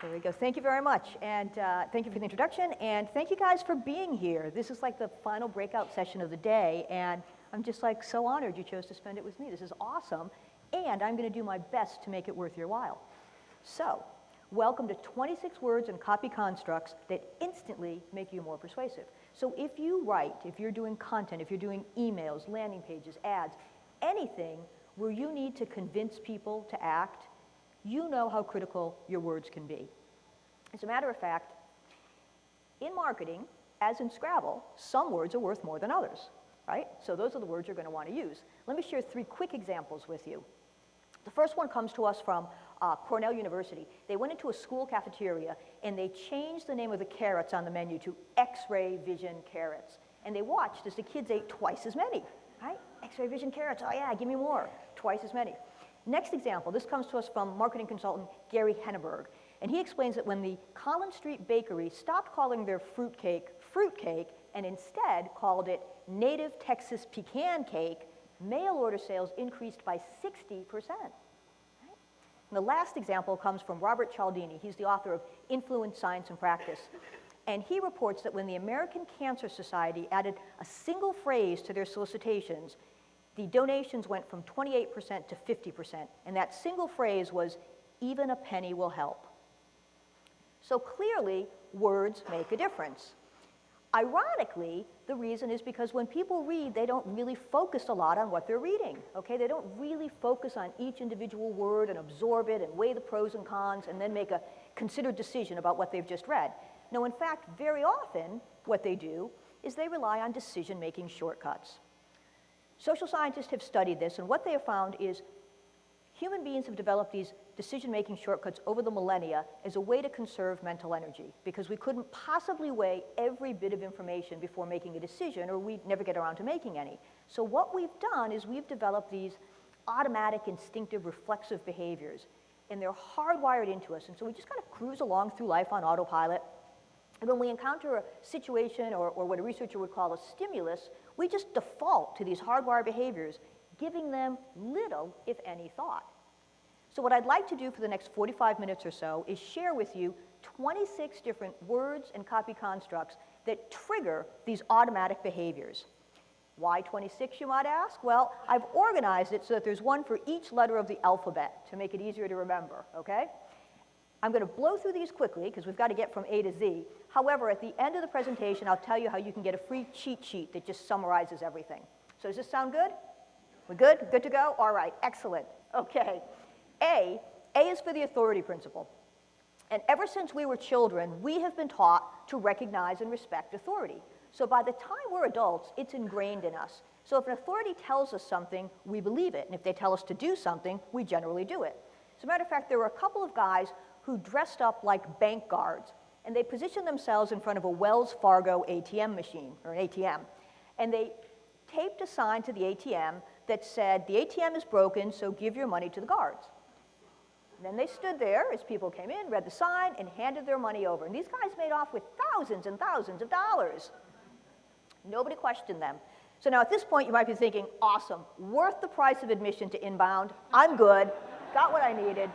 There we go. Thank you very much. And thank you for the introduction. And thank you guys for being here. This is like the final breakout session of the day. And I'm just like so honored you chose to spend it with me. This is awesome. And I'm going to do my best to make it worth your while. So, welcome to 26 words and copy constructs that instantly make you more persuasive. So if you write, if you're doing content, if you're doing emails, landing pages, ads, anything where you need to convince people to act, you know how critical your words can be. As a matter of fact, in marketing, as in Scrabble, some words are worth more than others, right? So those are the words you're going to want to use. Let me share 3 quick examples with you. The first one comes to us from Cornell University. They went into a school cafeteria and they changed the name of the carrots on the menu to X-ray vision carrots. And they watched as the kids ate twice as many, right? X-ray vision carrots, oh yeah, give me more, twice as many. Next example, this comes to us from marketing consultant Gary Henneberg. And he explains that when the Collins Street Bakery stopped calling their fruitcake and instead called it Native Texas Pecan Cake, mail order sales increased by 60%. Right? And the last example comes from Robert Cialdini. He's the author of Influence, Science, and Practice. And he reports that when the American Cancer Society added a single phrase to their solicitations, the donations went from 28% to 50%, and that single phrase was, "Even a penny will help." So clearly, words make a difference. Ironically, the reason is because when people read, they don't really focus a lot on what they're reading, okay? They don't really focus on each individual word and absorb it and weigh the pros and cons and then make a considered decision about what they've just read. No, in fact, very often, what they do is they rely on decision-making shortcuts. Social scientists have studied this, and what they have found is human beings have developed these decision-making shortcuts over the millennia as a way to conserve mental energy, because we couldn't possibly weigh every bit of information before making a decision, or we'd never get around to making any. So what we've done is we've developed these automatic, instinctive, reflexive behaviors, and they're hardwired into us, and so we just kind of cruise along through life on autopilot. And when we encounter a situation or what a researcher would call a stimulus, we just default to these hardwired behaviors, giving them little, if any, thought. So what I'd like to do for the next 45 minutes or so is share with you 26 different words and copy constructs that trigger these automatic behaviors. Why 26, you might ask? Well, I've organized it so that there's one for each letter of the alphabet to make it easier to remember, okay? I'm going to blow through these quickly because we've got to get from A to Z. However, at the end of the presentation, I'll tell you how you can get a free cheat sheet that just summarizes everything. So does this sound good? We're good? Good to go? All right, excellent. Okay. A is for the authority principle. And ever since we were children, we have been taught to recognize and respect authority. So by the time we're adults, it's ingrained in us. So if an authority tells us something, we believe it. And if they tell us to do something, we generally do it. As a matter of fact, there were a couple of guys who dressed up like bank guards, and they positioned themselves in front of a Wells Fargo ATM machine, or an ATM. And they taped a sign to the ATM that said, "The ATM is broken, so give your money to the guards." And then they stood there as people came in, read the sign, and handed their money over. And these guys made off with thousands and thousands of dollars. Nobody questioned them. So now at this point, you might be thinking, awesome, worth the price of admission to Inbound. I'm good, got what I needed.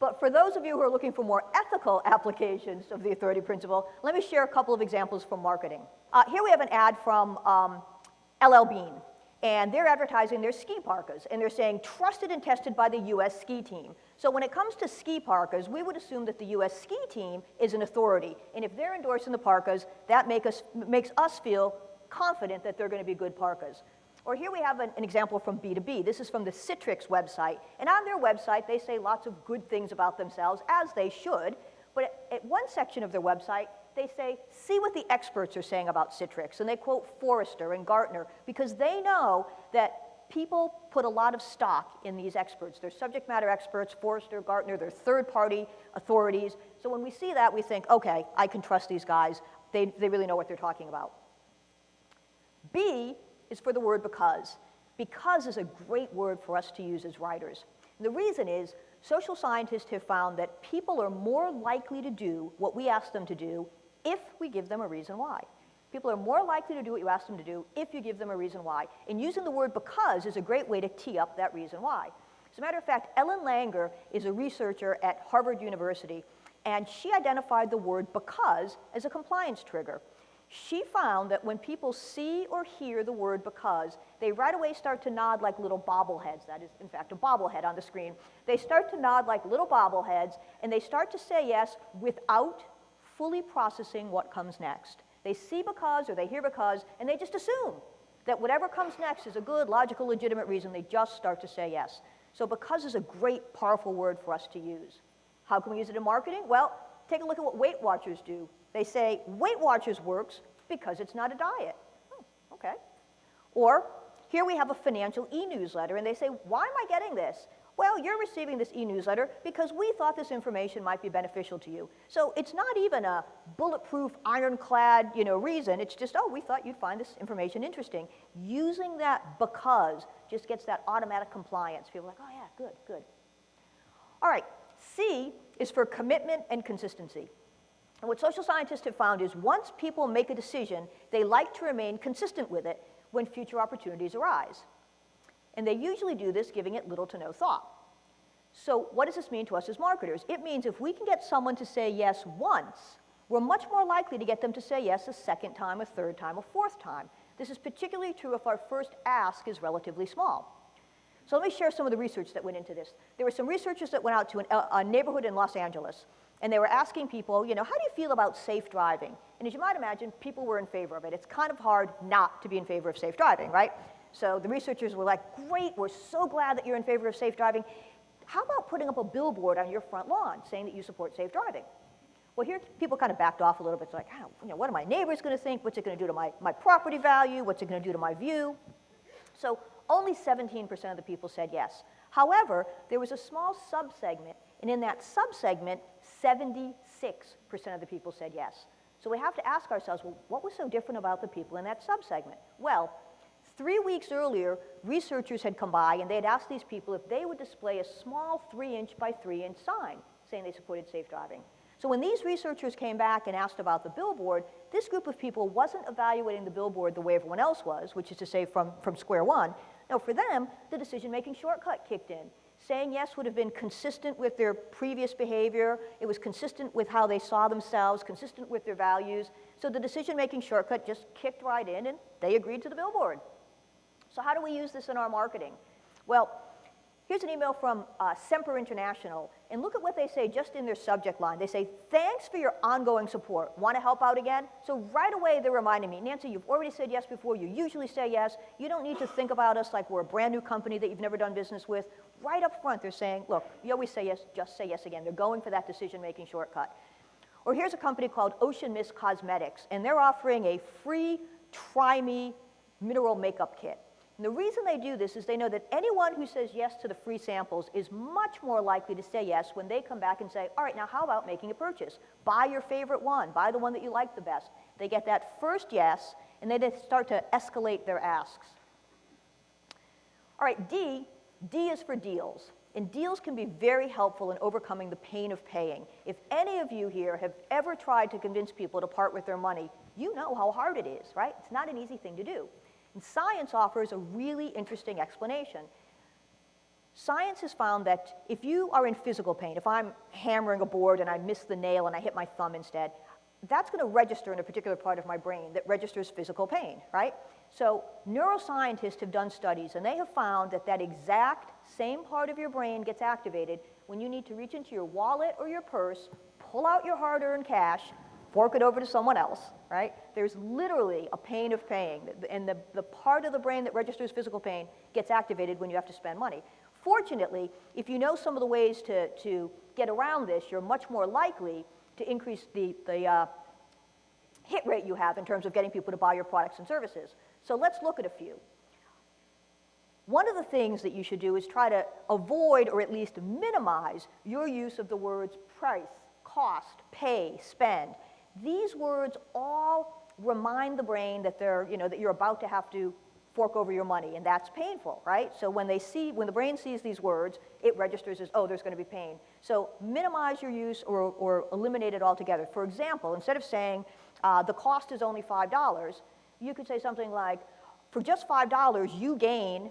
But for those of you who are looking for more ethical applications of the authority principle, let me share a couple of examples from marketing. Here we have an ad from LL Bean, and they're advertising their ski parkas, and they're saying, trusted and tested by the US ski team. So when it comes to ski parkas, we would assume that the US ski team is an authority, and if they're endorsing the parkas, that makes us feel confident that they're going to be good parkas. Or here we have an example from B2B. This is from the Citrix website. And on their website, they say lots of good things about themselves, as they should. But at one section of their website, they say, see what the experts are saying about Citrix. And they quote Forrester and Gartner, because they know that people put a lot of stock in these experts. They're subject matter experts, Forrester, Gartner, they're third-party authorities. So when we see that, we think, okay, I can trust these guys. They really know what they're talking about. B is for the word because. Because is a great word for us to use as writers. And the reason is, social scientists have found that people are more likely to do what we ask them to do if we give them a reason why. People are more likely to do what you ask them to do if you give them a reason why. And using the word because is a great way to tee up that reason why. As a matter of fact, Ellen Langer is a researcher at Harvard University, and she identified the word because as a compliance trigger. She found that when people see or hear the word because, they right away start to nod like little bobbleheads. That is, in fact, a bobblehead on the screen. They start to nod like little bobbleheads, and they start to say yes without fully processing what comes next. They see because or they hear because, and they just assume that whatever comes next is a good, logical, legitimate reason. They just start to say yes. So because is a great, powerful word for us to use. How can we use it in marketing? Well, take a look at what Weight Watchers do. They say Weight Watchers works because it's not a diet. Oh, okay. Or here we have a financial e-newsletter, and they say, why am I getting this? Well, you're receiving this e-newsletter because we thought this information might be beneficial to you. So it's not even a bulletproof, ironclad, reason. It's just, oh, we thought you'd find this information interesting. Using that because just gets that automatic compliance. People are like, oh yeah, good, good. All right, C is for commitment and consistency. And what social scientists have found is once people make a decision, they like to remain consistent with it when future opportunities arise. And they usually do this giving it little to no thought. So what does this mean to us as marketers? It means if we can get someone to say yes once, we're much more likely to get them to say yes a second time, a third time, a fourth time. This is particularly true if our first ask is relatively small. So let me share some of the research that went into this. There were some researchers that went out to a neighborhood in Los Angeles, and they were asking people, how do you feel about safe driving? And as you might imagine, people were in favor of it. It's kind of hard not to be in favor of safe driving, right? So the researchers were like, great, we're so glad that you're in favor of safe driving. How about putting up a billboard on your front lawn saying that you support safe driving? Well, here people kind of backed off a little bit. It's like, what are my neighbors going to think? What's it going to do to my property value? What's it going to do to my view? So only 17% of the people said yes. However, there was a small subsegment, and in that subsegment, 76% of the people said yes. So we have to ask ourselves, well, what was so different about the people in that subsegment? Well, 3 weeks earlier, researchers had come by and they had asked these people if they would display a small 3-inch by 3-inch sign saying they supported safe driving. So when these researchers came back and asked about the billboard, this group of people wasn't evaluating the billboard the way everyone else was, which is to say from square one. No, for them, the decision-making shortcut kicked in. Saying yes would have been consistent with their previous behavior. It was consistent with how they saw themselves, consistent with their values. So the decision-making shortcut just kicked right in, and they agreed to the billboard. So how do we use this in our marketing? Well, here's an email from Semper International, and look at what they say just in their subject line. They say, thanks for your ongoing support. Want to help out again? So right away they're reminding me, Nancy, you've already said yes before. You usually say yes. You don't need to think about us like we're a brand new company that you've never done business with. Right up front they're saying, look, you always say yes, just say yes again. They're going for that decision-making shortcut. Or here's a company called Ocean Mist Cosmetics, and they're offering a free Try Me mineral makeup kit. And the reason they do this is they know that anyone who says yes to the free samples is much more likely to say yes when they come back and say, all right, now how about making a purchase? Buy your favorite one. Buy the one that you like the best. They get that first yes, and they start to escalate their asks. All right, D is for deals. And deals can be very helpful in overcoming the pain of paying. If any of you here have ever tried to convince people to part with their money, you know how hard it is, right? It's not an easy thing to do. And science offers a really interesting explanation. Science has found that if you are in physical pain, if I'm hammering a board and I miss the nail and I hit my thumb instead, that's going to register in a particular part of my brain that registers physical pain, right? So neuroscientists have done studies, and they have found that that exact same part of your brain gets activated when you need to reach into your wallet or your purse, pull out your hard-earned cash, fork it over to someone else, right? There's literally a pain of paying, and the part of the brain that registers physical pain gets activated when you have to spend money. Fortunately, if you know some of the ways to get around this, you're much more likely to increase the hit rate you have in terms of getting people to buy your products and services. So let's look at a few. One of the things that you should do is try to avoid or at least minimize your use of the words price, cost, pay, spend. These words all remind the brain that that you're about to have to fork over your money, and that's painful, right? So when the brain sees these words, it registers as, oh, there's going to be pain. So minimize your use or eliminate it altogether. For example, instead of saying the cost is only $5, you could say something like, for just $5, you gain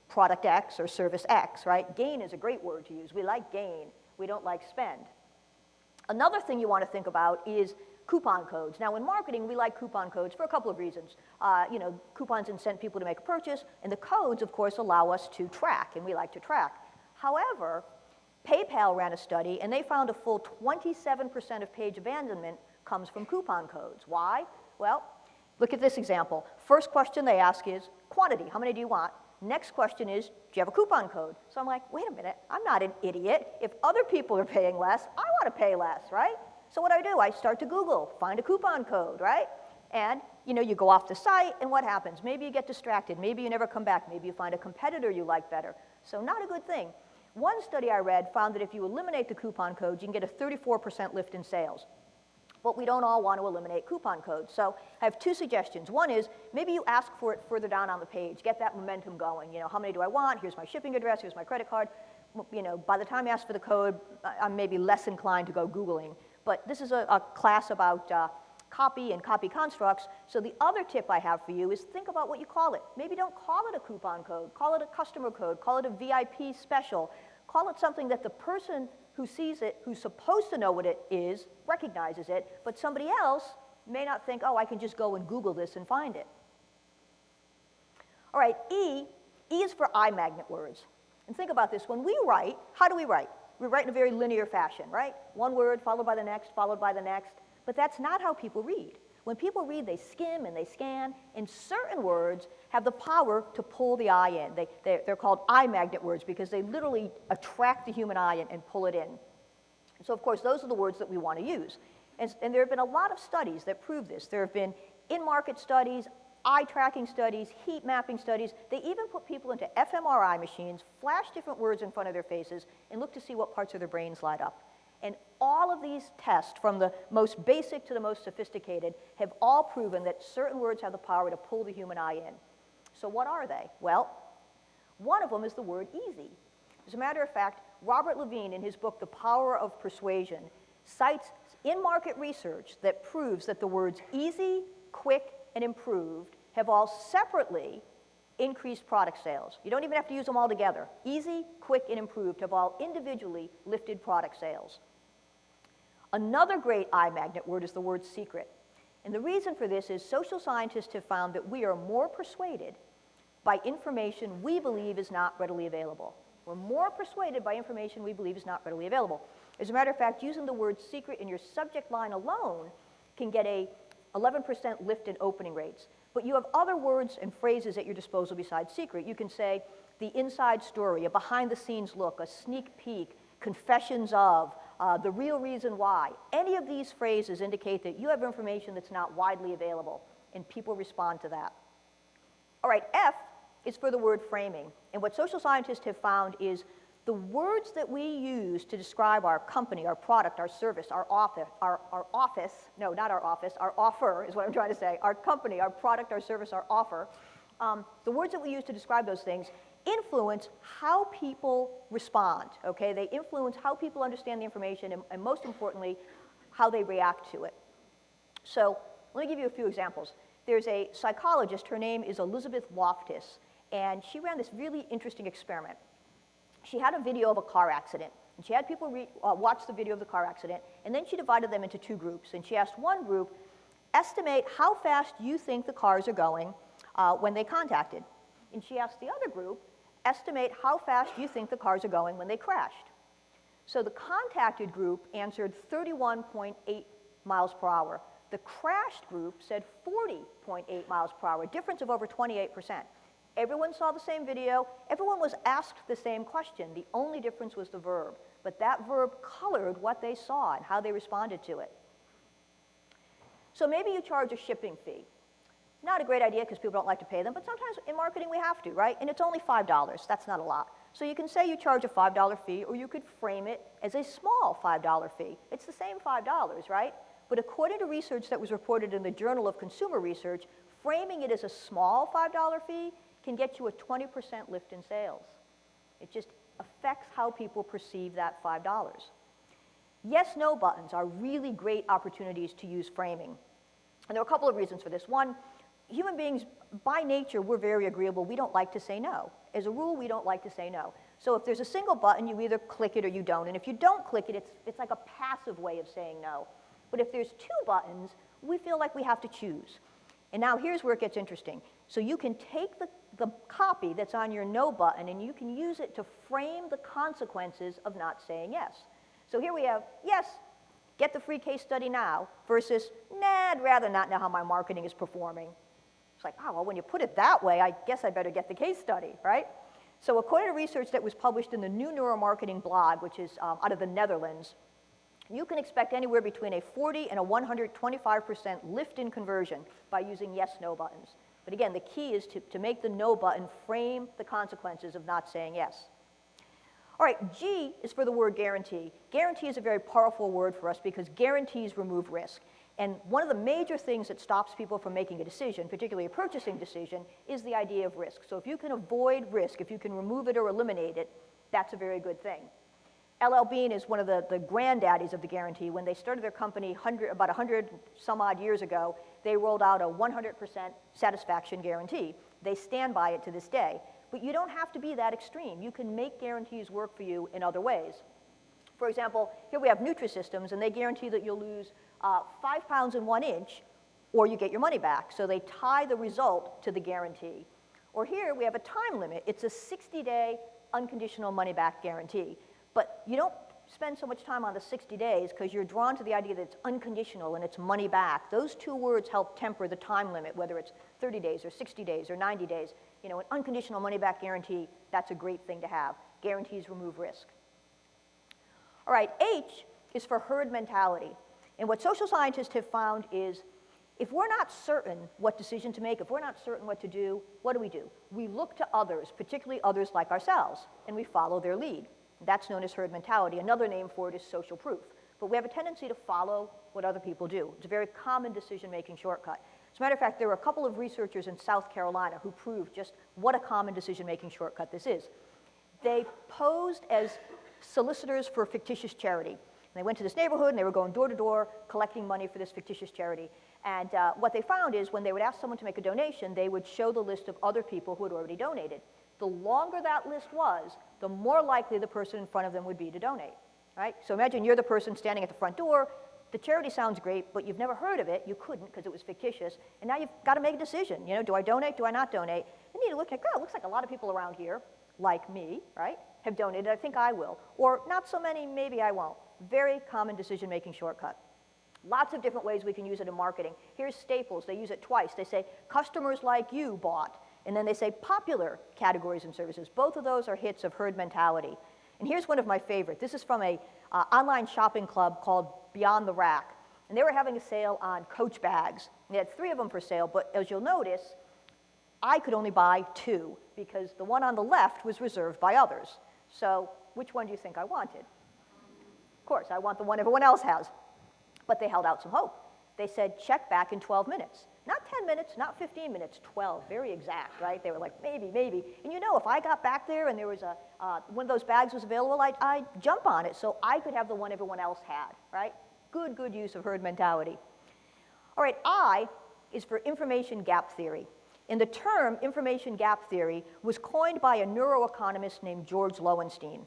product X or service X, right? Gain is a great word to use. We like gain. We don't like spend. Another thing you want to think about is coupon codes. Now, in marketing, we like coupon codes for a couple of reasons. Coupons incent people to make a purchase, and the codes, of course, allow us to track, and we like to track. However, PayPal ran a study, and they found a full 27% of page abandonment comes from coupon codes. Why? Well, look at this example. First question they ask is quantity. How many do you want? Next question is, do you have a coupon code? So I'm like, wait a minute, I'm not an idiot. If other people are paying less, I want to pay less, right? So what do? I start to Google, find a coupon code, right? And you go off the site, and what happens? Maybe you get distracted. Maybe you never come back. Maybe you find a competitor you like better. So not a good thing. One study I read found that if you eliminate the coupon codes, you can get a 34% lift in sales. But we don't all want to eliminate coupon codes. So I have two suggestions. One is maybe you ask for it further down on the page. Get that momentum going. How many do I want? Here's my shipping address. Here's my credit card. By the time you ask for the code, I'm maybe less inclined to go Googling. But this is a class about copy and copy constructs. So the other tip I have for you is think about what you call it. Maybe don't call it a coupon code. Call it a customer code. Call it a VIP special. Call it something that the person who sees it, who's supposed to know what it is, recognizes it, but somebody else may not think, oh, I can just go and Google this and find it. All right, E is for eye magnet words. And think about this. When we write, how do we write? We write in a very linear fashion, right? One word followed by the next, followed by the next. But that's not how people read. When people read, they skim and they scan, and certain words have the power to pull the eye in. They're called eye magnet words because they literally attract the human eye and pull it in. So, of course, those are the words that we want to use. And there have been a lot of studies that prove this. There have been in-market studies, eye tracking studies, heat mapping studies. They even put people into fMRI machines, flash different words in front of their faces, and look to see what parts of their brains light up. And all of these tests, from the most basic to the most sophisticated, have all proven that certain words have the power to pull the human eye in. So what are they? Well, one of them is the word easy. As a matter of fact, Robert Levine, in his book, The Power of Persuasion, cites in-market research that proves that the words easy, quick, and improved have all separately increased product sales. You don't even have to use them all together. Easy, quick, and improved have all individually lifted product sales. Another great eye magnet word is the word secret. And the reason for this is social scientists have found that we are more persuaded by information we believe is not readily available. We're more persuaded by information we believe is not readily available. As a matter of fact, using the word secret in your subject line alone can get a 11% lift in opening rates. But you have other words and phrases at your disposal besides secret. You can say the inside story, a behind-the-scenes look, a sneak peek, confessions of, the real reason why. Any of these phrases indicate that you have information that's not widely available, and people respond to that. All right, F is for the word framing. And what social scientists have found is the words that we use to describe our company, our product, our service, our offer is what I'm trying to say, our company, our product, our service, our offer, the words that we use to describe those things influence how people respond, okay? They influence how people understand the information and most importantly, how they react to it. So let me give you a few examples. There's a psychologist, her name is Elizabeth Loftus, and she ran this really interesting experiment. She had a video of a car accident, and she had people watch the video of the car accident, and then she divided them into two groups, and she asked one group, estimate how fast you think the cars are going when they contacted. And she asked the other group, estimate how fast you think the cars are going when they crashed. So the contacted group answered 31.8 miles per hour. The crashed group said 40.8 miles per hour, a difference of over 28%. Everyone saw the same video. Everyone was asked the same question. The only difference was the verb. But that verb colored what they saw and how they responded to it. So maybe you charge a shipping fee. Not a great idea because people don't like to pay them, but sometimes in marketing we have to, right? And it's only $5. That's not a lot. So you can say you charge a $5 fee, or you could frame it as a small $5 fee. It's the same $5, right? But according to research that was reported in the Journal of Consumer Research, framing it as a small $5 fee can get you a 20% lift in sales. It just affects how people perceive that $5. Yes/no buttons are really great opportunities to use framing. And there are a couple of reasons for this. One, human beings, by nature, we're very agreeable. We don't like to say no. As a rule, we don't like to say no. So if there's a single button, you either click it or you don't. And if you don't click it, it's like a passive way of saying no. But if there's 2 buttons, we feel like we have to choose. And now here's where it gets interesting. So you can take the copy that's on your no button and you can use it to frame the consequences of not saying yes. So here we have, yes, get the free case study now, versus, nah, I'd rather not know how my marketing is performing. It's like, oh, well, when you put it that way, I guess I better get the case study, right? So according to research that was published in the New Neuromarketing blog, which is out of the Netherlands, you can expect anywhere between a 40 and a 125% lift in conversion by using yes/no buttons. But again, the key is to make the no button frame the consequences of not saying yes. All right, G is for the word guarantee. Guarantee is a very powerful word for us because guarantees remove risk. And one of the major things that stops people from making a decision, particularly a purchasing decision, is the idea of risk. So if you can avoid risk, if you can remove it or eliminate it, that's a very good thing. LL Bean is one of the granddaddies of the guarantee. When they started their company about 100 some odd years ago, they rolled out a 100% satisfaction guarantee. They stand by it to this day. But you don't have to be that extreme. You can make guarantees work for you in other ways. For example, here we have Nutrisystems, and they guarantee that you'll lose 5 pounds in 1 inch, or you get your money back. So they tie the result to the guarantee. Or here we have a time limit. It's a 60-day unconditional money-back guarantee. But you don't spend so much time on the 60 days because you're drawn to the idea that it's unconditional and it's money back. Those 2 words help temper the time limit, whether it's 30 days or 60 days or 90 days. You know, an unconditional money-back guarantee, that's a great thing to have. Guarantees remove risk. All right, H is for herd mentality. And what social scientists have found is if we're not certain what decision to make, if we're not certain what to do, what do? We look to others, particularly others like ourselves, and we follow their lead. That's known as herd mentality. Another name for it is social proof. But we have a tendency to follow what other people do. It's a very common decision-making shortcut. As a matter of fact, there were a couple of researchers in South Carolina who proved just what a common decision-making shortcut this is. They posed as solicitors for a fictitious charity. And they went to this neighborhood, and they were going door to door collecting money for this fictitious charity. And what they found is when they would ask someone to make a donation, they would show the list of other people who had already donated. The longer that list was, the more likely the person in front of them would be to donate, right? So imagine you're the person standing at the front door. The charity sounds great, but you've never heard of it. You couldn't because it was fictitious. And now you've got to make a decision. You know, do I donate? Do I not donate? And you look at, oh, it looks like a lot of people around here, like me, right, have donated. I think I will. Or not so many, maybe I won't. Very common decision-making shortcut. Lots of different ways we can use it in marketing. Here's Staples. They use it twice. They say, customers like you bought. And then they say popular categories and services. Both of those are hits of herd mentality. And here's one of my favorite. This is from a online shopping club called Beyond the Rack. And they were having a sale on Coach bags. They had 3 of them for sale, but as you'll notice, I could only buy 2 because the one on the left was reserved by others. So which one do you think I wanted? Of course, I want the one everyone else has. But they held out some hope. They said, check back in 12 minutes. Not 10 minutes, not 15 minutes, 12, very exact, right? They were like, maybe, maybe. And you know, if I got back there and there was one of those bags was available, I'd jump on it so I could have the one everyone else had, right? Good use of herd mentality. All right, I is for information gap theory. And the term information gap theory was coined by a neuroeconomist named George Lowenstein.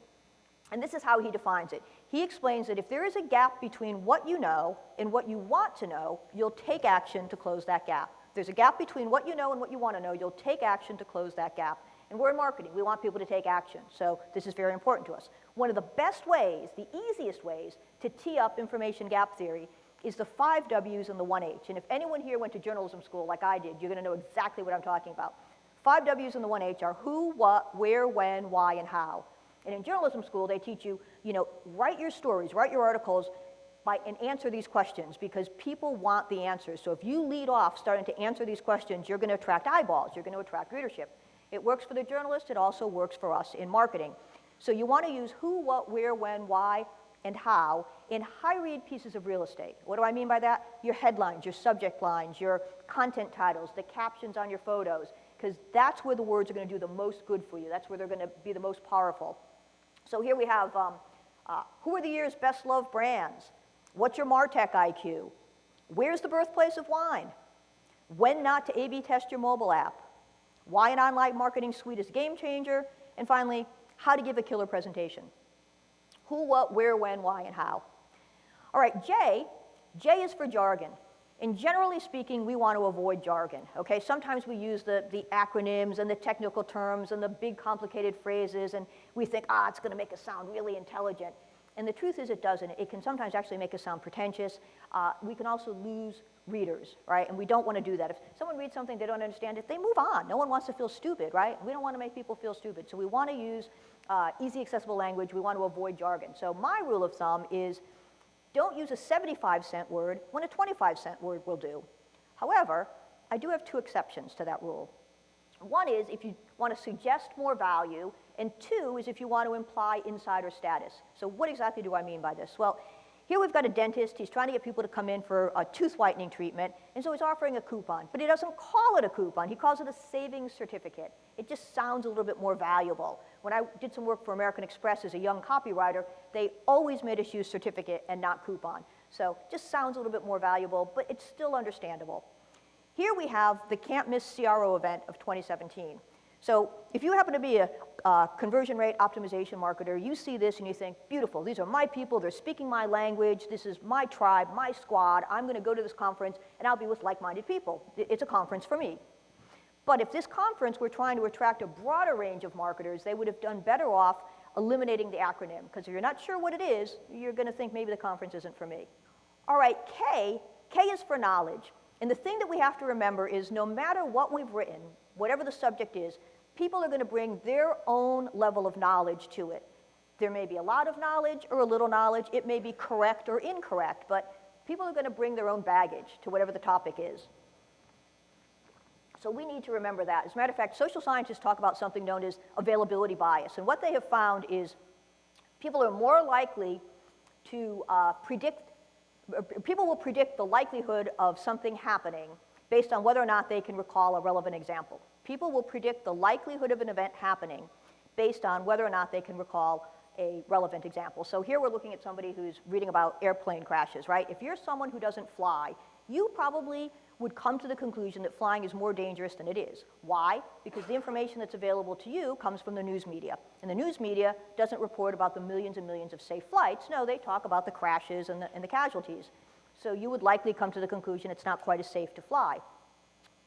And this is how he defines it. He explains that if there is a gap between what you know and what you want to know, you'll take action to close that gap. If there's a gap between what you know and what you want to know, you'll take action to close that gap. And we're in marketing. We want people to take action. So this is very important to us. One of the best ways, the easiest ways to tee up information gap theory is the 5 W's and the 1 H. And if anyone here went to journalism school like I did, you're going to know exactly what I'm talking about. 5 W's and the 1 H are who, what, where, when, why, and how. And in journalism school, they teach you, write your stories, write your articles, and answer these questions because people want the answers. So if you lead off starting to answer these questions, you're going to attract eyeballs. You're going to attract readership. It works for the journalist. It also works for us in marketing. So you want to use who, what, where, when, why, and how in high-read pieces of real estate. What do I mean by that? Your headlines, your subject lines, your content titles, the captions on your photos, because that's where the words are going to do the most good for you. That's where they're going to be the most powerful. So here we have, who are the year's best-loved brands? What's your MarTech IQ? Where's the birthplace of wine? when not to A/B test your mobile app, why an online marketing suite is a game changer, and finally, how to give a killer presentation. Who, what, where, when, why, and how. All right, J is for jargon. And generally speaking, we want to avoid jargon, okay? Sometimes we use the acronyms and the technical terms and the big complicated phrases, and we think, it's going to make us sound really intelligent. And the truth is it doesn't. It can sometimes actually make us sound pretentious. We can also lose readers, right? And we don't want to do that. If someone reads something, they don't understand it, they move on. No one wants to feel stupid, right? We don't want to make people feel stupid. So we want to use easy, accessible language. We want to avoid jargon. So my rule of thumb is don't use a 75-cent word when a 25-cent word will do. However, I do have two exceptions to that rule. One is if you want to suggest more value, and two is if you want to imply insider status. So what exactly do I mean by this? Well, here we've got a dentist. He's trying to get people to come in for a tooth whitening treatment, and so he's offering a coupon. But he doesn't call it a coupon. He calls it a savings certificate. It just sounds a little bit more valuable. When I did some work for American Express as a young copywriter, they always made us use certificate and not coupon. So it just sounds a little bit more valuable, but it's still understandable. Here we have the can't miss CRO event of 2017. So if you happen to be a conversion rate optimization marketer, you see this and you think, beautiful, these are my people, they're speaking my language, this is my tribe, my squad, I'm going to go to this conference and I'll be with like-minded people. It's a conference for me. But if this conference were trying to attract a broader range of marketers, they would have done better off eliminating the acronym, because if you're not sure what it is, you're going to think maybe the conference isn't for me. All right, K is for knowledge. And the thing that we have to remember is no matter what we've written, whatever the subject is, people are going to bring their own level of knowledge to it. There may be a lot of knowledge or a little knowledge. It may be correct or incorrect, but people are going to bring their own baggage to whatever the topic is. So we need to remember that. As a matter of fact, social scientists talk about something known as availability bias. And what they have found is people are more likely to people will predict the likelihood of something happening based on whether or not they can recall a relevant example. People will predict the likelihood of an event happening based on whether or not they can recall a relevant example. So here we're looking at somebody who's reading about airplane crashes, right? If you're someone who doesn't fly, you probably would come to the conclusion that flying is more dangerous than it is. Why? Because the information that's available to you comes from the news media. And the news media doesn't report about the millions and millions of safe flights. No, they talk about the crashes and the casualties. So you would likely come to the conclusion it's not quite as safe to fly.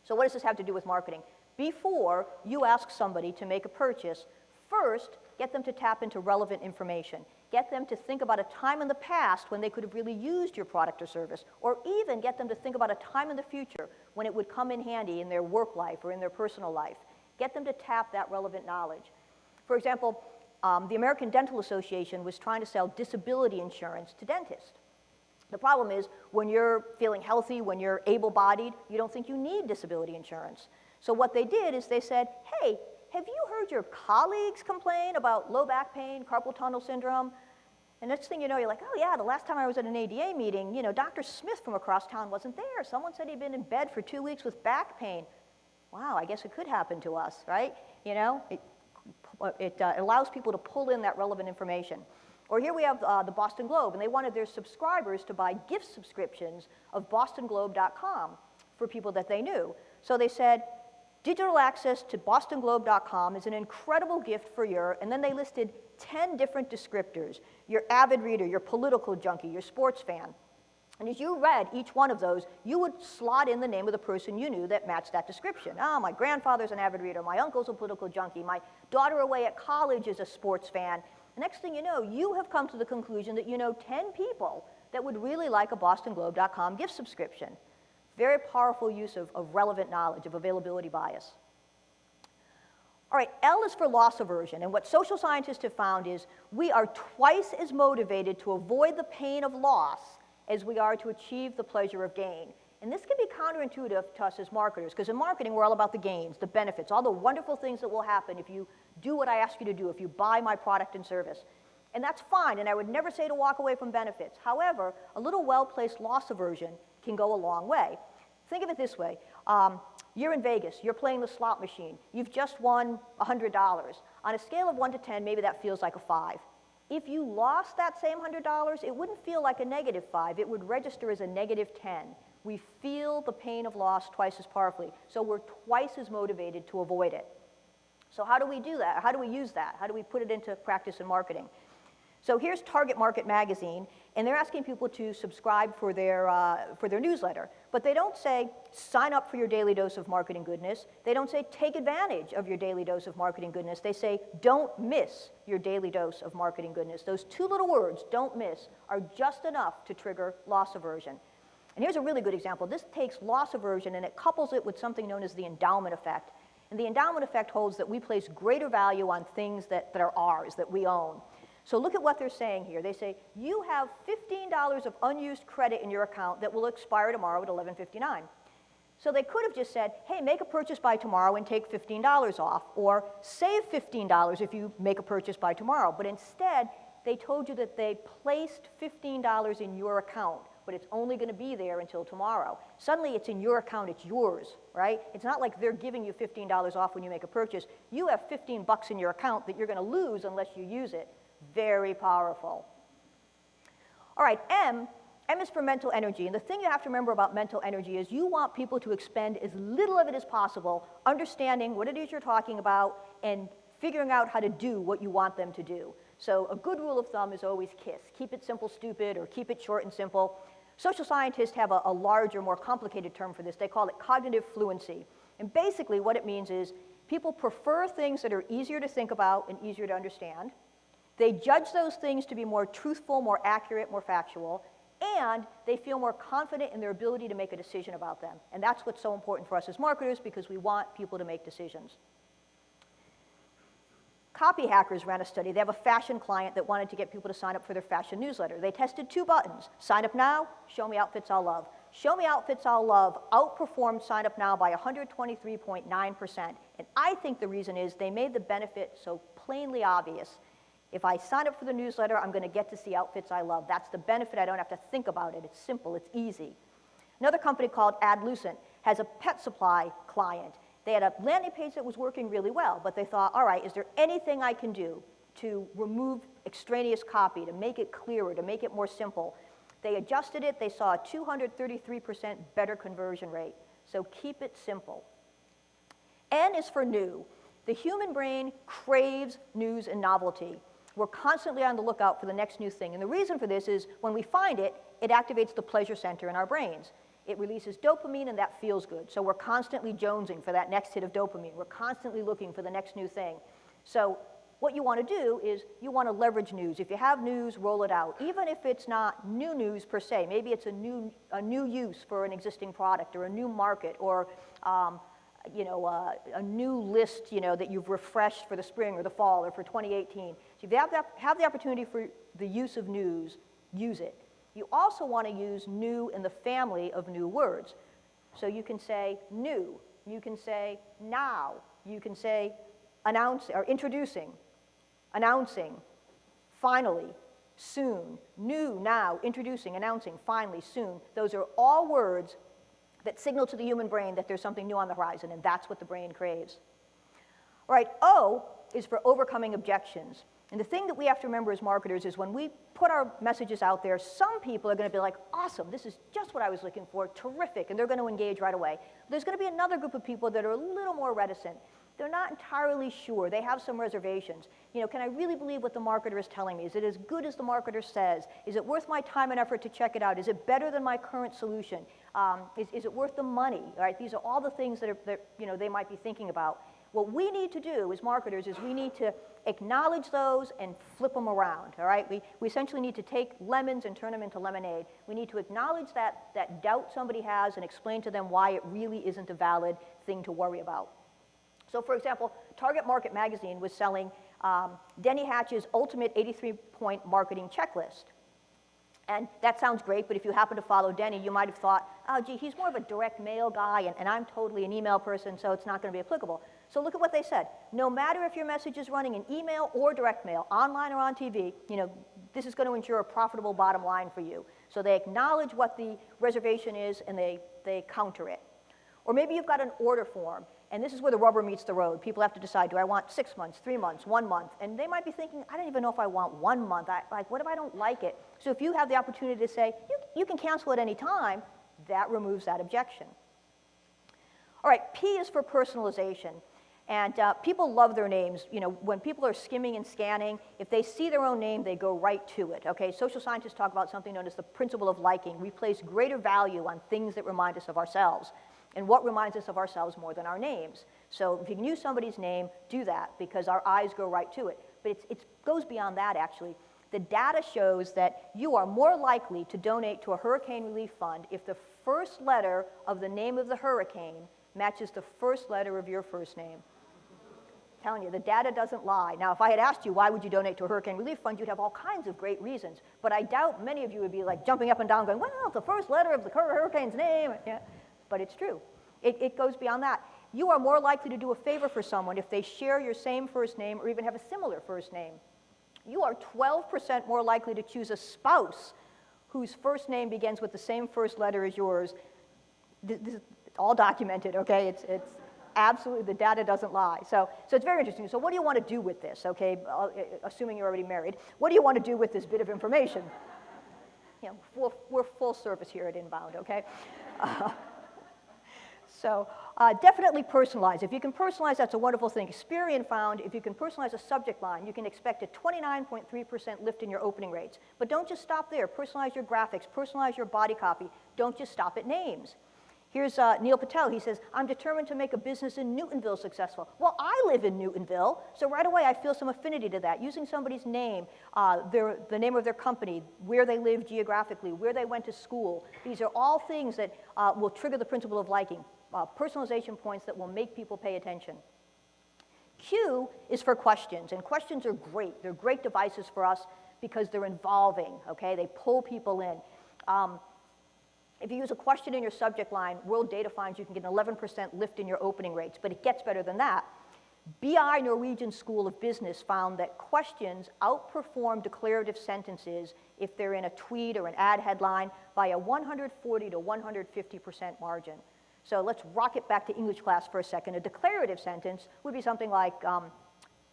So what does this have to do with marketing? Before you ask somebody to make a purchase, first, get them to tap into relevant information. Get them to think about a time in the past when they could have really used your product or service, or even get them to think about a time in the future when it would come in handy in their work life or in their personal life. Get them to tap that relevant knowledge. For example, the American Dental Association was trying to sell disability insurance to dentists. The problem is when you're feeling healthy, when you're able-bodied, you don't think you need disability insurance. So what they did is they said, hey, have you heard your colleagues complain about low back pain, carpal tunnel syndrome? And next thing you know, you're like, oh yeah, the last time I was at an ADA meeting, you know, Dr. Smith from across town wasn't there. Someone said he'd been in bed for 2 weeks with back pain. Wow, I guess it could happen to us, right? You know, it allows people to pull in that relevant information. Or here we have the Boston Globe, and they wanted their subscribers to buy gift subscriptions of bostonglobe.com for people that they knew. So they said, digital access to bostonglobe.com is an incredible gift for your, and then they listed 10 different descriptors, your avid reader, your political junkie, your sports fan. And as you read each one of those, you would slot in the name of the person you knew that matched that description. Oh, my grandfather's an avid reader, my uncle's a political junkie, my daughter away at college is a sports fan. The next thing you know, you have come to the conclusion that you know 10 people that would really like a bostonglobe.com gift subscription. Very powerful use of relevant knowledge, of availability bias. All right, L is for loss aversion, and what social scientists have found is we are twice as motivated to avoid the pain of loss as we are to achieve the pleasure of gain. And this can be counterintuitive to us as marketers, because in marketing we're all about the gains, the benefits, all the wonderful things that will happen if you do what I ask you to do, if you buy my product and service. And that's fine, and I would never say to walk away from benefits. However, a little well-placed loss aversion can go a long way. Think of it this way. You're in Vegas, you're playing the slot machine, you've just won $100. On a scale of 1 to 10, maybe that feels like a 5. If you lost that same $100, it wouldn't feel like a -5, it would register as a -10. we feel the pain of loss twice as powerfully. So we're twice as motivated to avoid it. So how do we do that? How do we use that? How do we put it into practice in marketing? So here's Target Market Magazine, and they're asking people to subscribe for their newsletter. But they don't say, sign up for your daily dose of marketing goodness. They don't say, take advantage of your daily dose of marketing goodness. They say, don't miss your daily dose of marketing goodness. Those two little words, don't miss, are just enough to trigger loss aversion. And here's a really good example. This takes loss aversion and it couples it with something known as the endowment effect. And the endowment effect holds that we place greater value on things that are ours, that we own. So look at what they're saying here. They say, you have $15 of unused credit in your account that will expire tomorrow at 11:59. So they could have just said, hey, make a purchase by tomorrow and take $15 off, or save $15 if you make a purchase by tomorrow. But instead, they told you that they placed $15 in your account, but it's only going to be there until tomorrow. Suddenly, it's in your account, it's yours, right? It's not like they're giving you $15 off when you make a purchase. You have 15 bucks in your account that you're going to lose unless you use it. Very powerful. All right, M is for mental energy. And the thing you have to remember about mental energy is you want people to expend as little of it as possible, understanding what it is you're talking about and figuring out how to do what you want them to do. So a good rule of thumb is always KISS. Keep it simple, stupid, or keep it short and simple. Social scientists have a larger, more complicated term for this. They call it cognitive fluency. And basically what it means is people prefer things that are easier to think about and easier to understand. They judge those things to be more truthful, more accurate, more factual, and they feel more confident in their ability to make a decision about them. And that's what's so important for us as marketers, because we want people to make decisions. Copy Hackers ran a study. They have a fashion client that wanted to get people to sign up for their fashion newsletter. They tested 2 buttons. Sign up now, show me outfits I'll love. Show me outfits I'll love outperformed sign up now by 123.9%. And I think the reason is they made the benefit so plainly obvious. If I sign up for the newsletter, I'm going to get to see outfits I love. That's the benefit. I don't have to think about it. It's simple. It's easy. Another company called Adlucent has a pet supply client. They had a landing page that was working really well, but they thought, all right, is there anything I can do to remove extraneous copy, to make it clearer, to make it more simple? They adjusted it. They saw a 233% better conversion rate. So keep it simple. N is for new. The human brain craves news and novelty. We're constantly on the lookout for the next new thing. And the reason for this is when we find it, it activates the pleasure center in our brains. It releases dopamine, and that feels good. So we're constantly jonesing for that next hit of dopamine. We're constantly looking for the next new thing. So what you want to do is you want to leverage news. If you have news, roll it out. Even if it's not new news per se. Maybe it's a new use for an existing product or a new market or a new list, that you've refreshed for the spring or the fall or for 2018. So if you have the opportunity for the use of news, use it. You also want to use new in the family of new words. So you can say new, you can say now, you can say announce or introducing, announcing, finally, soon, new, now, introducing, announcing, finally, soon. Those are all words that signal to the human brain that there's something new on the horizon, and that's what the brain craves. All right, O is for overcoming objections. And the thing that we have to remember as marketers is when we put our messages out there, some people are going to be like, awesome, this is just what I was looking for, terrific, and they're going to engage right away. There's going to be another group of people that are a little more reticent. They're not entirely sure. They have some reservations. Can I really believe what the marketer is telling me? Is it as good as the marketer says? Is it worth my time and effort to check it out? Is it better than my current solution? Is it worth the money? Right? These are all the things that they might be thinking about. What we need to do as marketers is we need to acknowledge those and flip them around, all right? We essentially need to take lemons and turn them into lemonade. We need to acknowledge that doubt somebody has and explain to them why it really isn't a valid thing to worry about. So for example, Target Market Magazine was selling Denny Hatch's ultimate 83-point marketing checklist. And that sounds great, but if you happen to follow Denny, you might have thought, oh, gee, he's more of a direct mail guy, and I'm totally an email person, so it's not going to be applicable. So look at what they said. No matter if your message is running in email or direct mail, online or on TV, this is going to ensure a profitable bottom line for you. So they acknowledge what the reservation is, and they counter it. Or maybe you've got an order form, and this is where the rubber meets the road. People have to decide, do I want 6 months, 3 months, 1 month? And they might be thinking, I don't even know if I want 1 month. What if I don't like it? So if you have the opportunity to say, you can cancel at any time, That removes that objection. All right, P is for personalization. And people love their names. You know, when people are skimming and scanning, if they see their own name, they go right to it, okay? Social scientists talk about something known as the principle of liking. We place greater value on things that remind us of ourselves. And what reminds us of ourselves more than our names? So if you can use somebody's name, do that, because our eyes go right to it. But it goes beyond that, actually. The data shows that you are more likely to donate to a hurricane relief fund if the first letter of the name of the hurricane matches the first letter of your first name. I'm telling you, the data doesn't lie. Now, if I had asked you why would you donate to a hurricane relief fund, you'd have all kinds of great reasons. But I doubt many of you would be like jumping up and down going, well, the first letter of the hurricane's name. Yeah. But it's true. It goes beyond that. You are more likely to do a favor for someone if they share your same first name or even have a similar first name. You are 12% more likely to choose a spouse whose first name begins with the same first letter as yours. This is all documented, okay? It's absolutely, the data doesn't lie. So it's very interesting. So what do you want to do with this, okay? Assuming you're already married. What do you want to do with this bit of information? You know, we're full service here at Inbound, okay? So definitely personalize. If you can personalize, that's a wonderful thing. Experian found if you can personalize a subject line, you can expect a 29.3% lift in your opening rates. But don't just stop there. Personalize your graphics. Personalize your body copy. Don't just stop at names. Here's Neil Patel. He says, I'm determined to make a business in Newtonville successful. Well, I live in Newtonville, so right away I feel some affinity to that. Using somebody's name, the name of their company, where they live geographically, where they went to school. These are all things that will trigger the principle of liking. Personalization points that will make people pay attention. Q is for questions, and questions are great. They're great devices for us because they're involving, okay? They pull people in. If you use a question in your subject line, World Data finds you can get an 11% lift in your opening rates, but it gets better than that. BI Norwegian School of Business found that questions outperform declarative sentences if they're in a tweet or an ad headline by a 140 to 150% margin. So let's rock it back to English class for a second. A declarative sentence would be something like,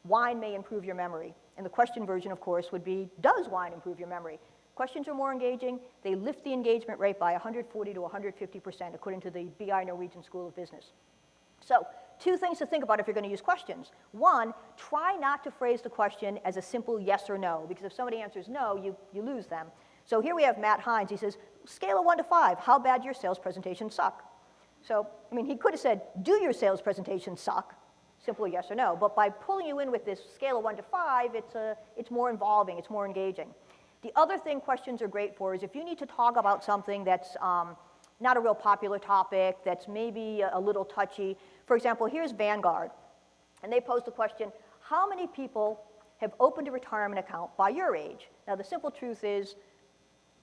wine may improve your memory. And the question version, of course, would be, does wine improve your memory? Questions are more engaging. They lift the engagement rate by 140 to 150%, according to the BI Norwegian School of Business. So, two things to think about if you're going to use questions. One, try not to phrase the question as a simple yes or no, because if somebody answers no, you lose them. So here we have Matt Hines. He says, scale of 1 to 5, how bad your sales presentations suck? So, I mean, he could have said, do your sales presentations suck? Simple yes or no. But by pulling you in with this scale of 1 to 5, it's more involving, it's more engaging. The other thing questions are great for is if you need to talk about something that's not a real popular topic, that's maybe a little touchy. For example, here's Vanguard, and they posed the question, how many people have opened a retirement account by your age? Now, the simple truth is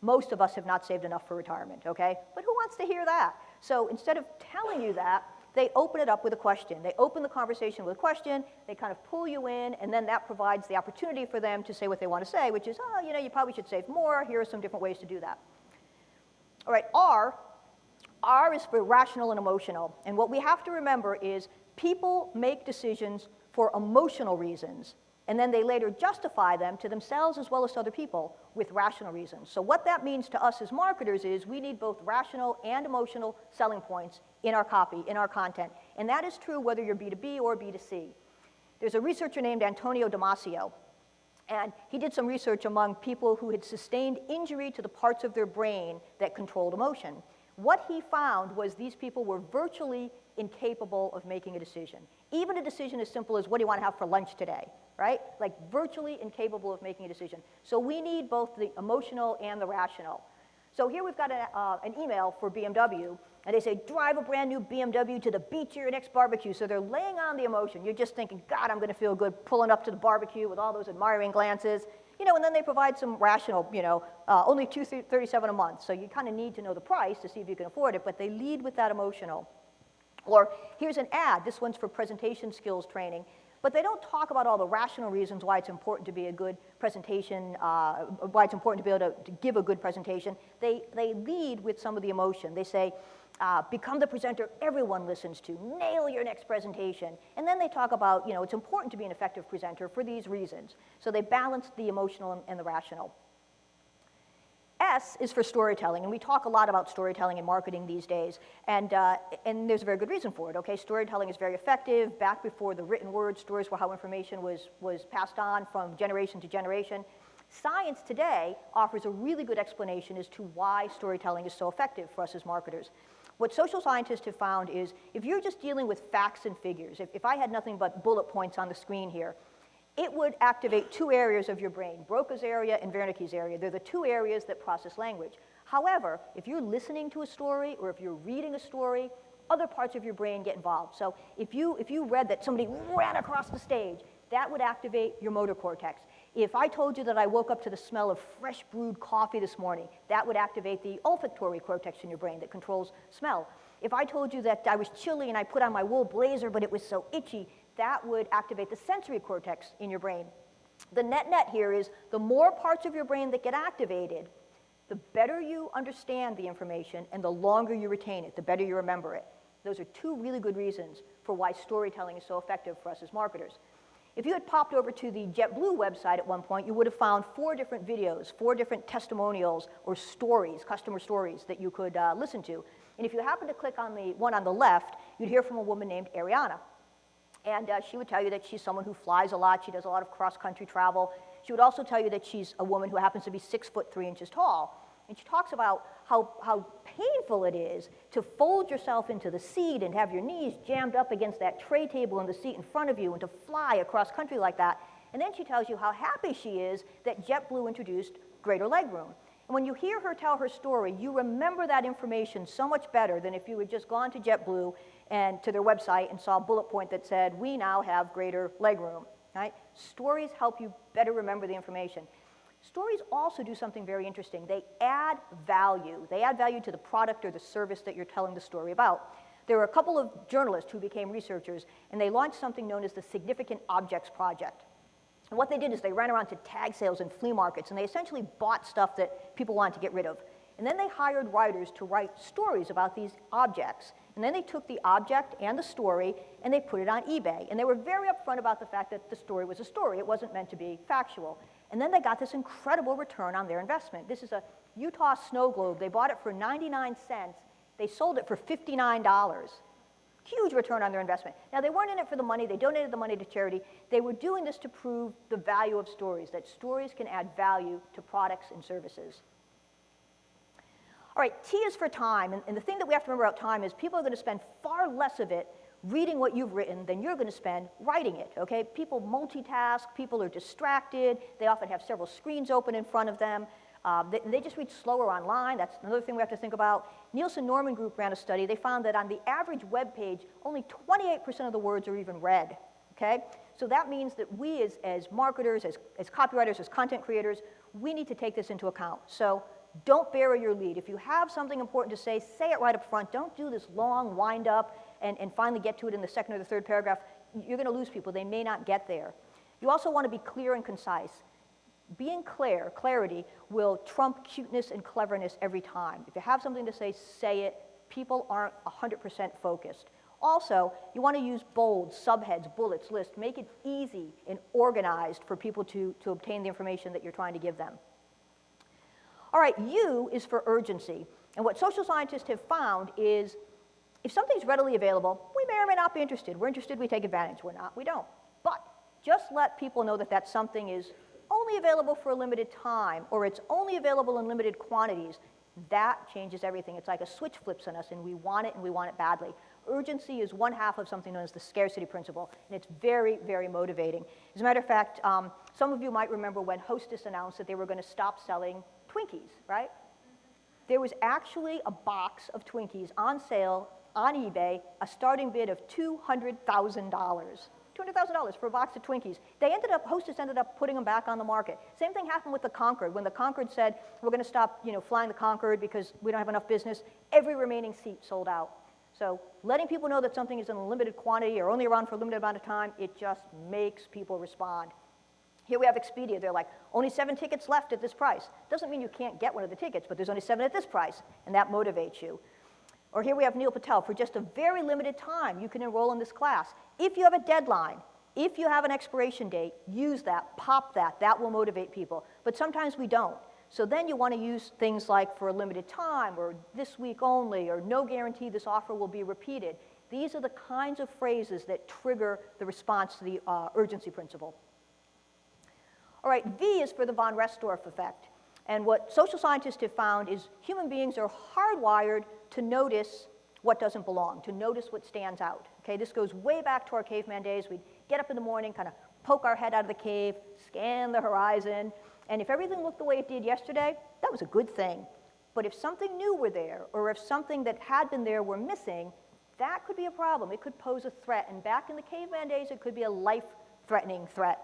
most of us have not saved enough for retirement, okay? But who wants to hear that? So instead of telling you that, they open it up with a question. They open the conversation with a question, they kind of pull you in, and then that provides the opportunity for them to say what they want to say, which is, oh, you know, you probably should save more. Here are some different ways to do that. All right, R is for rational and emotional. And what we have to remember is people make decisions for emotional reasons, and then they later justify them to themselves as well as to other people with rational reasons. So what that means to us as marketers is we need both rational and emotional selling points in our copy, in our content. And that is true whether you're B2B or B2C. There's a researcher named Antonio Damasio, and he did some research among people who had sustained injury to the parts of their brain that controlled emotion. What he found was these people were virtually incapable of making a decision. Even a decision as simple as, what do you want to have for lunch today, right? Like virtually incapable of making a decision. So we need both the emotional and the rational. So here we've got an email for BMW, and they say, drive a brand new BMW to the beach or your next barbecue. So they're laying on the emotion. You're just thinking, God, I'm going to feel good pulling up to the barbecue with all those admiring glances. You know, and then they provide some rational, you know, only $237 a month. So you kind of need to know the price to see if you can afford it, but they lead with that emotional. Or here's an ad. This one's for presentation skills training. But they don't talk about all the rational reasons why it's important to be a good presentation, why it's important to be able to give a good presentation. They lead with some of the emotion. They say, become the presenter everyone listens to. Nail your next presentation. And then they talk about, you know, it's important to be an effective presenter for these reasons. So they balance the emotional and the rational. S is for storytelling, and we talk a lot about storytelling in marketing these days, and there's a very good reason for it, okay? Storytelling is very effective. Back before the written word, stories were how information was passed on from generation to generation. Science today offers a really good explanation as to why storytelling is so effective for us as marketers. What social scientists have found is if you're just dealing with facts and figures, if I had nothing but bullet points on the screen here, it would activate two areas of your brain, Broca's area and Wernicke's area. They're the two areas that process language. However, if you're listening to a story or if you're reading a story, other parts of your brain get involved. So if you read that somebody ran across the stage, that would activate your motor cortex. If I told you that I woke up to the smell of fresh brewed coffee this morning, that would activate the olfactory cortex in your brain that controls smell. If I told you that I was chilly and I put on my wool blazer but it was so itchy, that would activate the sensory cortex in your brain. The net here is the more parts of your brain that get activated, the better you understand the information and the longer you retain it, the better you remember it. Those are two really good reasons for why storytelling is so effective for us as marketers. If you had popped over to the JetBlue website at one point, you would have found 4 different videos, 4 different testimonials or stories, customer stories that you could listen to. And if you happen to click on the one on the left, you'd hear from a woman named Ariana. And she would tell you that she's someone who flies a lot. She does a lot of cross-country travel. She would also tell you that she's a woman who happens to be 6 foot 3 inches tall. And she talks about how painful it is to fold yourself into the seat and have your knees jammed up against that tray table in the seat in front of you and to fly across country like that. And then she tells you how happy she is that JetBlue introduced greater legroom. And when you hear her tell her story, you remember that information so much better than if you had just gone to JetBlue and to their website and saw a bullet point that said, we now have greater legroom. Right? Stories help you better remember the information. Stories also do something very interesting. They add value. They add value to the product or the service that you're telling the story about. There were a couple of journalists who became researchers, and they launched something known as the Significant Objects Project. And what they did is they ran around to tag sales and flea markets, and they essentially bought stuff that people wanted to get rid of. And then they hired writers to write stories about these objects. And then they took the object and the story, and they put it on eBay. And they were very upfront about the fact that the story was a story. It wasn't meant to be factual. And then they got this incredible return on their investment. This is a Utah snow globe. They bought it for 99 cents. They sold it for $59. Huge return on their investment. Now, they weren't in it for the money. They donated the money to charity. They were doing this to prove the value of stories, that stories can add value to products and services. All right, T is for time. And the thing that we have to remember about time is people are going to spend far less of it reading what you've written than you're going to spend writing it, okay? People multitask, people are distracted, they often have several screens open in front of them, they just read slower online. That's another thing we have to think about. Nielsen Norman Group ran a study. They found that on the average web page, only 28% of the words are even read, okay? So that means that we as marketers, as copywriters, as content creators, we need to take this into account. So don't bury your lead. If you have something important to say it right up front. Don't do this long wind up and finally get to it in the second or the third paragraph. You're going to lose people. They may not get there. You also want to be clear and concise. Being clear, clarity, will trump cuteness and cleverness every time. If you have something to say it. People aren't 100% focused. Also, you want to use bold, subheads, bullets, lists. Make it easy and organized for people to obtain the information that you're trying to give them. All right, U is for urgency. And what social scientists have found is if something's readily available, we may or may not be interested. We're interested, we take advantage. We're not, we don't. But just let people know that that something is only available for a limited time, or it's only available in limited quantities. That changes everything. It's like a switch flips on us, and we want it badly. Urgency is one half of something known as the scarcity principle, and it's very, very motivating. As a matter of fact, some of you might remember when Hostess announced that they were going to stop selling Twinkies, right? There was actually a box of Twinkies on sale on eBay, a starting bid of $200,000. $200,000 for a box of Twinkies. Hostess ended up putting them back on the market. Same thing happened with the Concorde. When the Concorde said, we're going to stop flying the Concorde because we don't have enough business, every remaining seat sold out. So letting people know that something is in a limited quantity or only around for a limited amount of time, it just makes people respond. Here we have Expedia. They're like, only 7 tickets left at this price. Doesn't mean you can't get one of the tickets, but there's only 7 at this price, and that motivates you. Or here we have Neil Patel. For just a very limited time, you can enroll in this class. If you have a deadline, if you have an expiration date, use that, pop that. That will motivate people. But sometimes we don't. So then you want to use things like for a limited time, or this week only, or no guarantee this offer will be repeated. These are the kinds of phrases that trigger the response to the urgency principle. All right, V is for the von Restorff effect. And what social scientists have found is human beings are hardwired to notice what doesn't belong, to notice what stands out. Okay, this goes way back to our caveman days. We'd get up in the morning, kind of poke our head out of the cave, scan the horizon, and if everything looked the way it did yesterday, that was a good thing. But if something new were there, or if something that had been there were missing, that could be a problem. It could pose a threat, and back in the caveman days, it could be a life-threatening threat.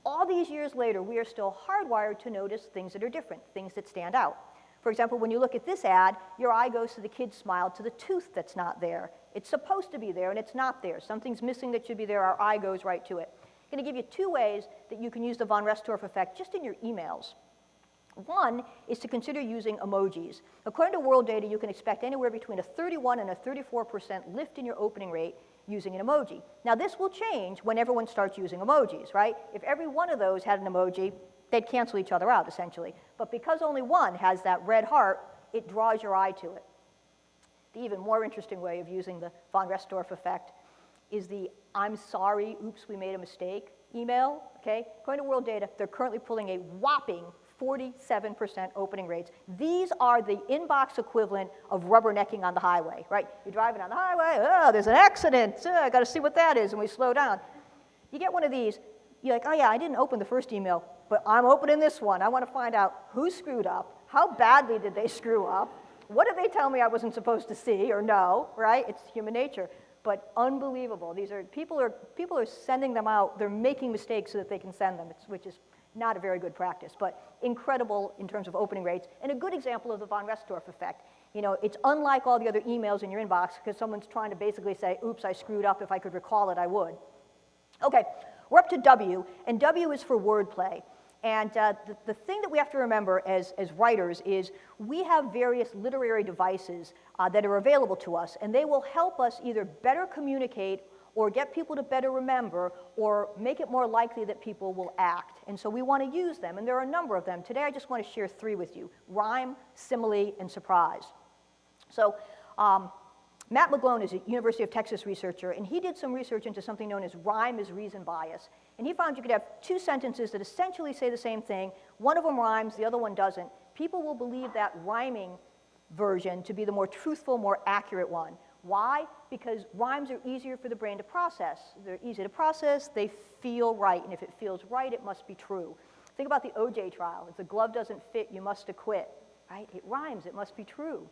All these years later, we are still hardwired to notice things that are different, things that stand out. For example, when you look at this ad, your eye goes to the kid's smile, to the tooth that's not there. It's supposed to be there, and it's not there. Something's missing that should be there, our eye goes right to it. I'm going to give you 2 ways that you can use the von Restorff effect just in your emails. One is to consider using emojis. According to world data, you can expect anywhere between a 31 and a 34% lift in your opening rate using an emoji. Now, this will change when everyone starts using emojis, right? If every one of those had an emoji, they'd cancel each other out, essentially. But because only one has that red heart, it draws your eye to it. The even more interesting way of using the von Restorff effect is the I'm sorry, oops, we made a mistake email, okay? According to world data, they're currently pulling a whopping 47% opening rates. These are the inbox equivalent of rubbernecking on the highway, right? You're driving on the highway, oh, there's an accident, I gotta see what that is, and we slow down. You get one of these, you're like, oh yeah, I didn't open the first email, but I'm opening this one. I wanna find out who screwed up, how badly did they screw up, what did they tell me I wasn't supposed to see or know, right? It's human nature. But unbelievable. These are people are sending them out. They're making mistakes so that they can send them, which is not a very good practice, but incredible in terms of opening rates, and a good example of the von Restorff effect. You know, it's unlike all the other emails in your inbox because someone's trying to basically say, oops, I screwed up. If I could recall it, I would. Okay, we're up to W, and W is for wordplay. And the thing that we have to remember as writers is we have various literary devices that are available to us, and they will help us either better communicate or get people to better remember or make it more likely that people will act. And so we want to use them, and there are a number of them. Today I just want to share 3 with you: rhyme, simile, and surprise. So Matt McGlone is a University of Texas researcher, and he did some research into something known as rhyme is reason bias. And he found you could have 2 sentences that essentially say the same thing. One of them rhymes, the other one doesn't. People will believe that rhyming version to be the more truthful, more accurate one. Why? Because rhymes are easier for the brain to process. They're easy to process, they feel right, and if it feels right, it must be true. Think about the OJ trial. If the glove doesn't fit, you must acquit, right? It rhymes, it must be true.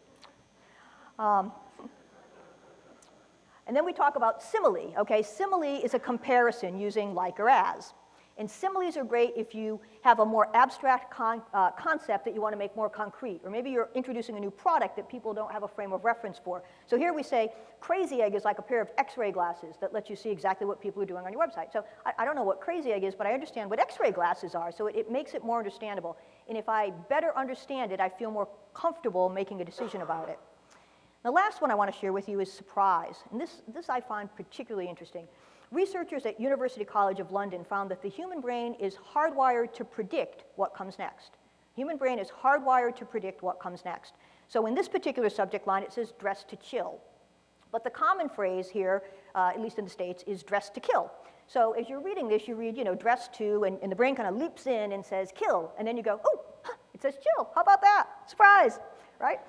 And then we talk about simile, okay? Simile is a comparison using like or as. And similes are great if you have a more abstract concept that you want to make more concrete, or maybe you're introducing a new product that people don't have a frame of reference for. So here we say, Crazy Egg is like a pair of X-ray glasses that let you see exactly what people are doing on your website. So I don't know what Crazy Egg is, but I understand what X-ray glasses are, so it makes it more understandable. And if I better understand it, I feel more comfortable making a decision about it. The last one I want to share with you is surprise, and this I find particularly interesting. Researchers at University College of London found that the human brain is hardwired to predict what comes next. Human brain is hardwired to predict what comes next. So in this particular subject line, it says dress to chill. But the common phrase here, at least in the States, is dress to kill. So as you're reading this, you read, dress to, and the brain kind of leaps in and says kill, and then you go, oh, it says chill, how about that? Surprise, right?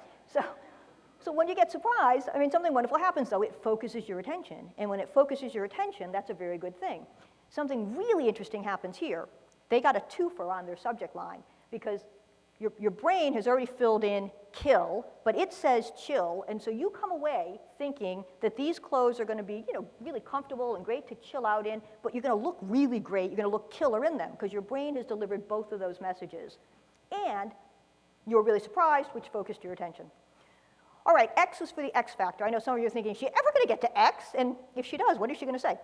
So when you get surprised, something wonderful happens, though. It focuses your attention. And when it focuses your attention, that's a very good thing. Something really interesting happens here. They got a twofer on their subject line because your brain has already filled in kill, but it says chill, and so you come away thinking that these clothes are going to be, really comfortable and great to chill out in, but you're going to look really great, you're going to look killer in them because your brain has delivered both of those messages. And you're really surprised, which focused your attention. All right, X is for the X factor. I know some of you are thinking, is she ever going to get to X? And if she does, what is she going to say?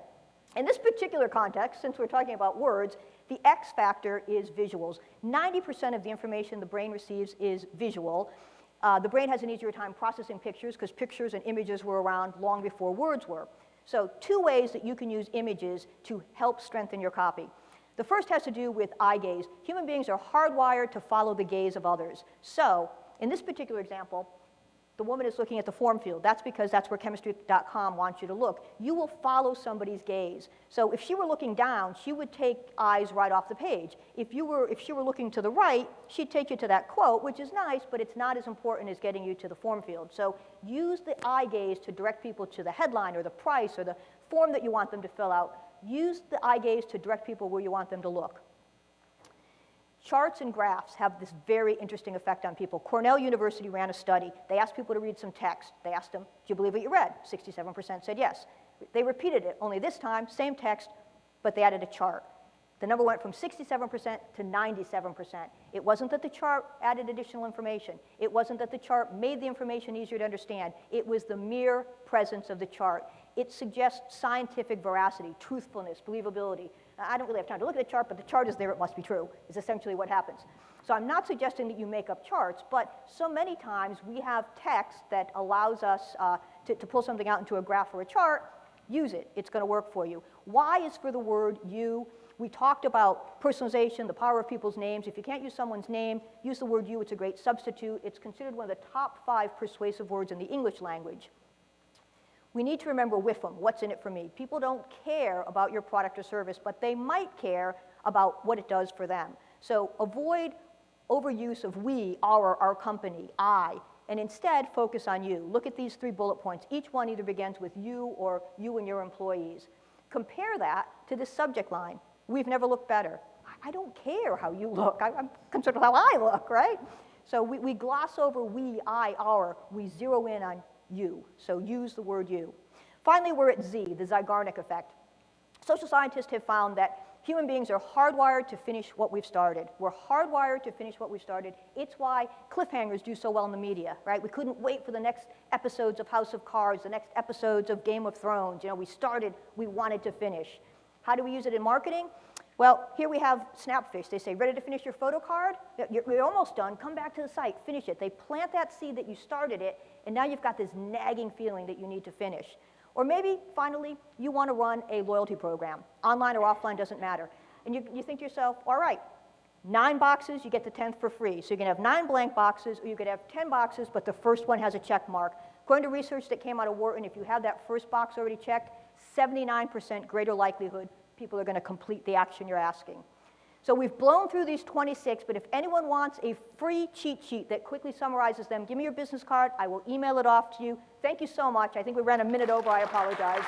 In this particular context, since we're talking about words, the X factor is visuals. 90% of the information the brain receives is visual. The brain has an easier time processing pictures because pictures and images were around long before words were. So 2 ways that you can use images to help strengthen your copy. The first has to do with eye gaze. Human beings are hardwired to follow the gaze of others. So, in this particular example, the woman is looking at the form field. That's because that's where chemistry.com wants you to look. You will follow somebody's gaze. So if she were looking down, she would take eyes right off the page. If she were looking to the right, she'd take you to that quote, which is nice, but it's not as important as getting you to the form field. So use the eye gaze to direct people to the headline or the price or the form that you want them to fill out. Use the eye gaze to direct people where you want them to look. Charts and graphs have this very interesting effect on people. Cornell University ran a study. They asked people to read some text. They asked them, do you believe what you read? 67% said yes. They repeated it, only this time, same text, but they added a chart. The number went from 67% to 97%. It wasn't that the chart added additional information. It wasn't that the chart made the information easier to understand. It was the mere presence of the chart. It suggests scientific veracity, truthfulness, believability. I don't really have time to look at the chart, but the chart is there, it must be true, is essentially what happens. So I'm not suggesting that you make up charts, but so many times we have text that allows us to pull something out into a graph or a chart. Use it. It's going to work for you. Y is for the word you. We talked about personalization, the power of people's names. If you can't use someone's name, use the word you. It's a great substitute. It's considered one of the top 5 persuasive words in the English language. We need to remember WIFM, what's in it for me. People don't care about your product or service, but they might care about what it does for them. So avoid overuse of we, our company, I, and instead focus on you. Look at these 3 bullet points. Each one either begins with you or you and your employees. Compare that to this subject line. We've never looked better. I don't care how you look. I'm concerned with how I look, right? So we gloss over we, I, our. We zero in on you. So use the word you. Finally, we're at Z, the Zeigarnik effect. Social scientists have found that human beings are hardwired to finish what we've started. We're hardwired to finish what we've started. It's why cliffhangers do so well in the media, right? We couldn't wait for the next episodes of House of Cards, the next episodes of Game of Thrones. You know, we started, we wanted to finish. How do we use it in marketing? Well, here we have Snapfish. They say, ready to finish your photo card? You're almost done. Come back to the site. Finish it. They plant that seed that you started it, and now you've got this nagging feeling that you need to finish. Or maybe, finally, you want to run a loyalty program. Online or offline, doesn't matter. And you think to yourself, all right, 9 boxes, you get the 10th for free. So you can have 9 blank boxes, or you could have 10 boxes, but the first one has a check mark. According to research that came out of Wharton, if you have that first box already checked, 79% greater likelihood people are going to complete the action you're asking. So we've blown through these 26, but if anyone wants a free cheat sheet that quickly summarizes them, give me your business card. I will email it off to you. Thank you so much. I think we ran a minute over. I apologize.